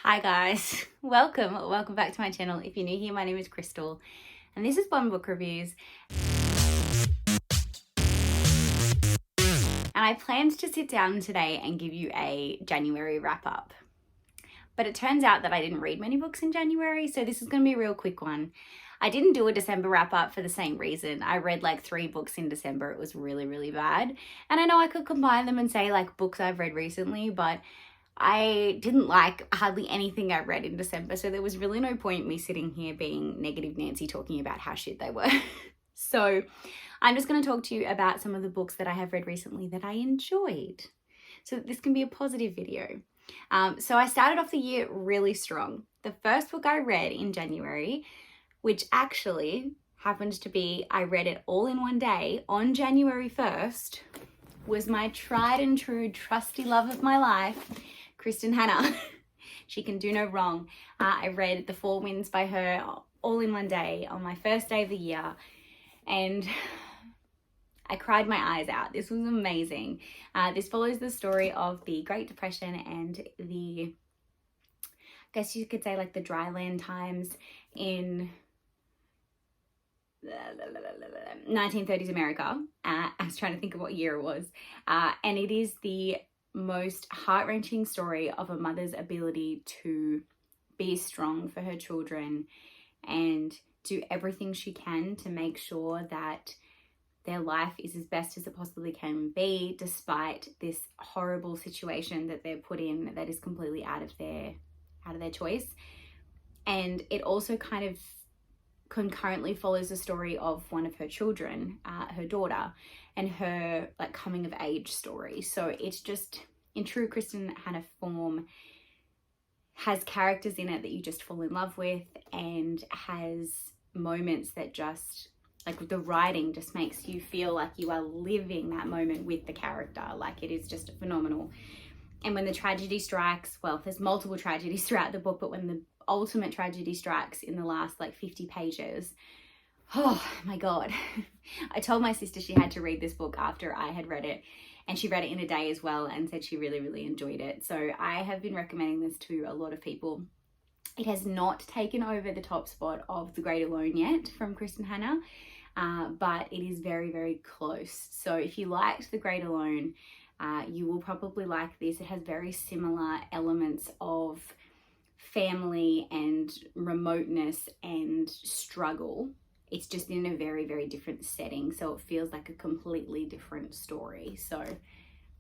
Hi guys, welcome back to my channel. If you're new here, my name is Crystal and this is One Book Reviews. And I planned to sit down today and give you a January wrap up. But it turns out that I didn't read many books in January, so this is going to be a real quick one. I didn't do a December wrap up for the same reason. I read like 3 books in December. It was really bad. And I know I could combine them and say like books I've read recently, but I didn't like hardly anything I read in December, so there was really no point me sitting here being negative Nancy talking about how shit they were. So I'm just going to talk to you about some of the books that I have read recently that I enjoyed, so that this can be a positive video. So I started off the year really strong. The first book I read in January, which actually happened to be, I read it all in one day on January 1st, was my tried and true trusty love of my life, Kristin Hannah. She can do no wrong. I read The Four Winds by her all in one day on my first day of the year, and I cried my eyes out. This was amazing. This follows the story of the Great Depression and the, I guess you could say like the dry land times in 1930s America. I was trying to think of what year it was. And it is the most heart-wrenching story of a mother's ability to be strong for her children and do everything she can to make sure that their life is as best as it possibly can be, despite this horrible situation that they're put in that is completely out of their choice. And it also kind of concurrently follows the story of one of her children, her daughter, and her like coming of age story. So it's just in true Kristin Hannah form, has characters in it that you just fall in love with, and has moments that just, like the writing just makes you feel like you are living that moment with the character. Like it is just phenomenal. And when the tragedy strikes, well, there's multiple tragedies throughout the book, but when the ultimate tragedy strikes in the last like 50 pages, oh my God. I told my sister she had to read this book after I had read it, and she read it in a day as well and said she really enjoyed it. So I have been recommending this to a lot of people. It has not taken over the top spot of The Great Alone yet from Kristin Hannah, but it is very close. So if you liked The Great Alone, you will probably like this. It has very similar elements of family and remoteness and struggle. It's just in a very different setting, so it feels like a completely different story. So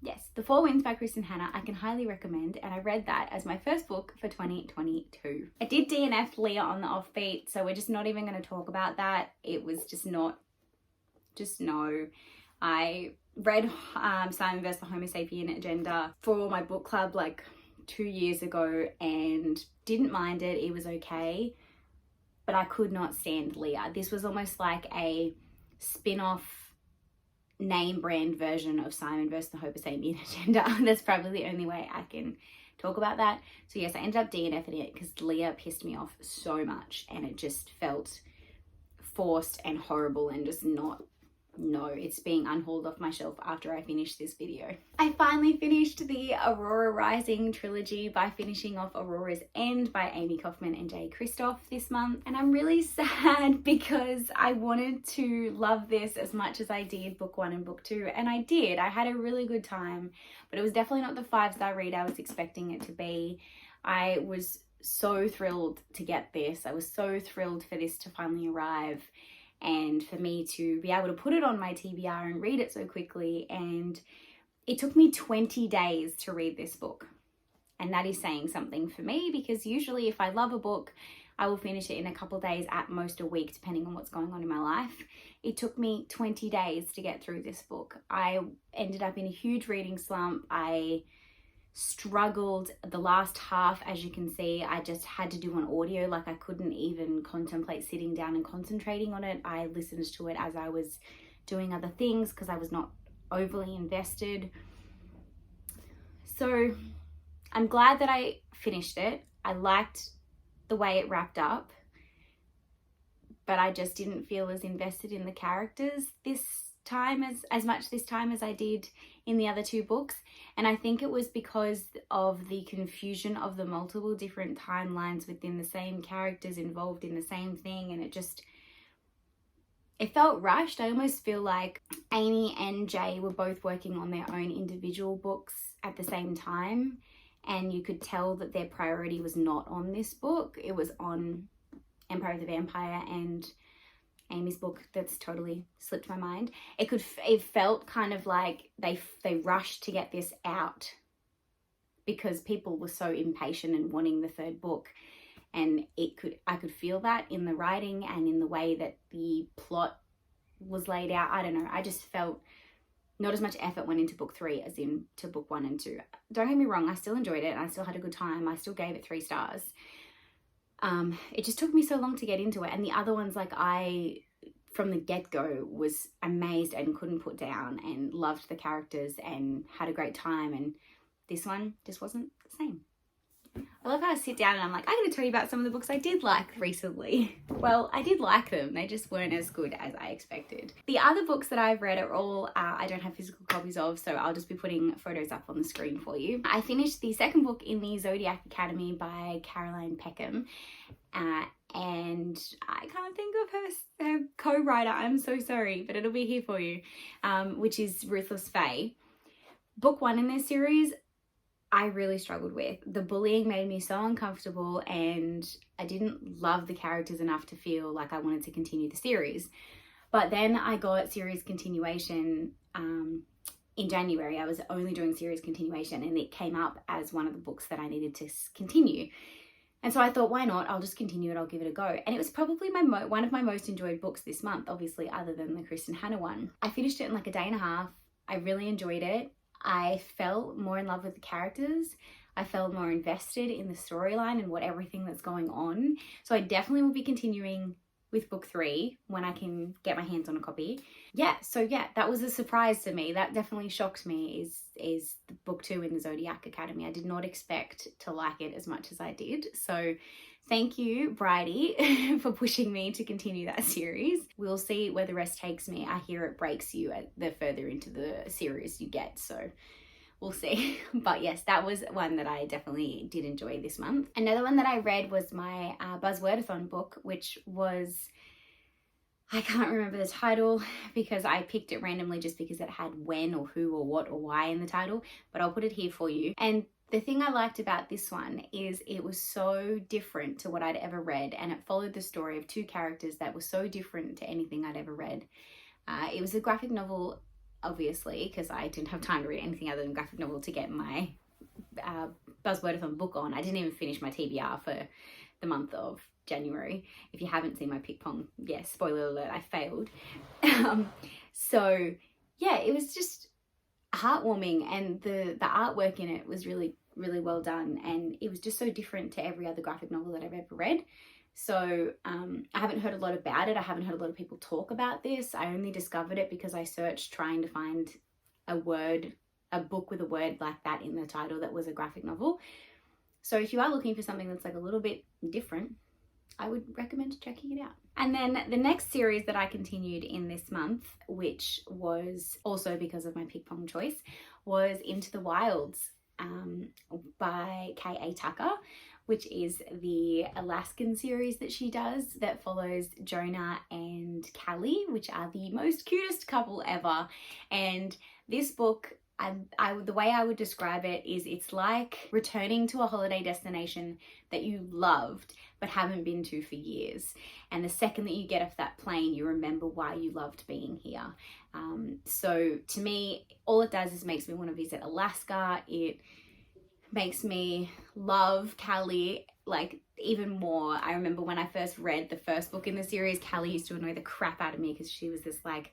yes, The Four Winds by Kristin Hannah, I can highly recommend, and I read that as my first book for 2022. I did DNF Leah on the offbeat, so we're just not even going to talk about that. It was just no. I read Simon vs. the Homo Sapien Agenda for my book club like 2 years ago and didn't mind it. It was okay, but I could not stand Leah. This was almost like a spin-off name brand version of Simon vs. the Homo Sapien Agenda. That's probably the only way I can talk about that. So yes, I ended up DNFing it because Leah pissed me off so much, and it just felt forced and horrible and just not. No, it's being unhauled off my shelf after I finished this video. I finally finished the Aurora Rising trilogy by finishing off Aurora's End by Amie, Kaufman and J. Kristoff this month. And I'm really sad because I wanted to love this as much as I did book 1 and book 2. And I did. I had a really good time, but it was definitely not the 5-star read I was expecting it to be. I was so thrilled to get this. I was so thrilled for this to finally arrive, and for me to be able to put it on my TBR and read it so quickly. And it took me 20 days to read this book. And that is saying something for me, because usually if I love a book, I will finish it in a couple of days, at most a week, depending on what's going on in my life. It took me 20 days to get through this book. I ended up in a huge reading slump. I struggled the last half. As you can see, I just had to do an audio. Like I couldn't even contemplate sitting down and concentrating on it. I listened to it as I was doing other things because I was not overly invested. So I'm glad that I finished it. I liked the way it wrapped up, but I just didn't feel as invested in the characters. This time as much this time as I did in the other two books. And I think it was because of the confusion of the multiple different timelines within the same characters involved in the same thing, and it felt rushed. I almost feel like Amie and Jay were both working on their own individual books at the same time, and you could tell that their priority was not on this book. It was on Empire of the Vampire and Amie's book that's totally slipped my mind. It felt kind of like they rushed to get this out because people were so impatient and wanting the third book. And I could feel that in the writing and in the way that the plot was laid out. I don't know. I just felt not as much effort went into book 3 as into book 1 and 2. Don't get me wrong. I still enjoyed it. And I still had a good time. I still gave it 3 stars. It just took me so long to get into it. And the other ones, like, I, from the get-go, was amazed and couldn't put down and loved the characters and had a great time. And this one just wasn't the same. I love how I sit down and I'm like, I'm going to tell you about some of the books I did like recently. Well, I did like them. They just weren't as good as I expected. The other books that I've read are all, I don't have physical copies of, so I'll just be putting photos up on the screen for you. I finished the second book in the Zodiac Academy by Caroline Peckham. And I can't think of her co-writer. I'm so sorry, but it'll be here for you, which is Ruthless Fae. Book 1 in this series, I really struggled with. The bullying made me so uncomfortable, and I didn't love the characters enough to feel like I wanted to continue the series. But then I got series continuation in January. I was only doing series continuation, and it came up as one of the books that I needed to continue. And so I thought, why not? I'll just continue it. I'll give it a go. And it was probably one of my most enjoyed books this month, obviously, other than the Kristen Hanna one. I finished it in like a day and a half. I really enjoyed it. I fell more in love with the characters. I felt more invested in the storyline and everything that's going on. So I definitely will be continuing with book 3 when I can get my hands on a copy. That was a surprise to me. That definitely shocked me, is book 2 in the Zodiac Academy. I did not expect to like it as much as I did. So thank you, Bridie, for pushing me to continue that series. We'll see where the rest takes me. I hear it breaks you the further into the series you get, so we'll see. But yes, that was one that I definitely did enjoy this month. Another one that I read was my Buzzwordathon book, which was, I can't remember the title because I picked it randomly just because it had when or who or what or why in the title, but I'll put it here for you. And the thing I liked about this one is it was so different to what I'd ever read, and it followed the story of 2 characters that were so different to anything I'd ever read. It was a graphic novel, obviously, because I didn't have time to read anything other than graphic novel to get my Buzzwordathon book on. I didn't even finish my TBR for the month of January. If you haven't seen my pick pong, yes, spoiler alert, I failed. So yeah, it was just heartwarming, and the artwork in it was really, really well done, and it was just so different to every other graphic novel that I've ever read. So I haven't heard a lot about it. I haven't heard a lot of people talk about this. I only discovered it because I searched trying to find a book with a word like that in the title that was a graphic novel. So if you are looking for something that's like a little bit different, I would recommend checking it out. And then the next series that I continued in this month, which was also because of my pick pong choice, was Into the Wilds by K.A. Tucker, which is the Alaskan series that she does that follows Jonah and Callie, which are the most cutest couple ever. And this book, the way I would describe it is it's like returning to a holiday destination that you loved but haven't been to for years. And the second that you get off that plane, you remember why you loved being here. So to me, all it does is makes me want to visit Alaska. It makes me love Callie like even more. I remember when I first read the first book in the series, Callie used to annoy the crap out of me because she was this like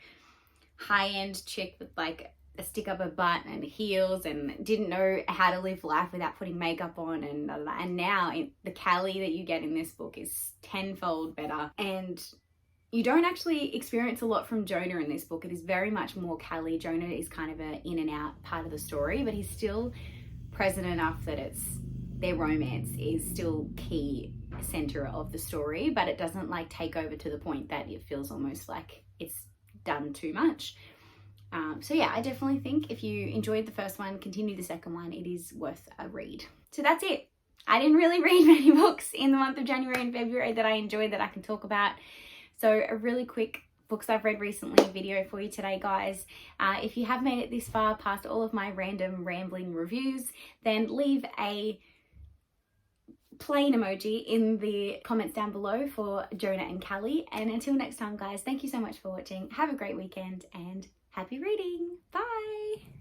high-end chick with like a stick up her butt and heels and didn't know how to live life without putting makeup on, and now the Callie that you get in this book is tenfold better. And you don't actually experience a lot from Jonah in this book. It is very much more Callie. Jonah is kind of an in and out part of the story, but he's still present enough that their romance is still key center of the story, but it doesn't like take over to the point that it feels almost like it's done too much. So yeah, I definitely think if you enjoyed the first one, continue the second one. It is worth a read. So that's it. I didn't really read many books in the month of January and February that I enjoyed that I can talk about. So a really quick books I've read recently video for you today, guys. If you have made it this far past all of my random rambling reviews, then leave a plain emoji in the comments down below for Jonah and Callie. And until next time, guys, thank you so much for watching. Have a great weekend and happy reading. Bye.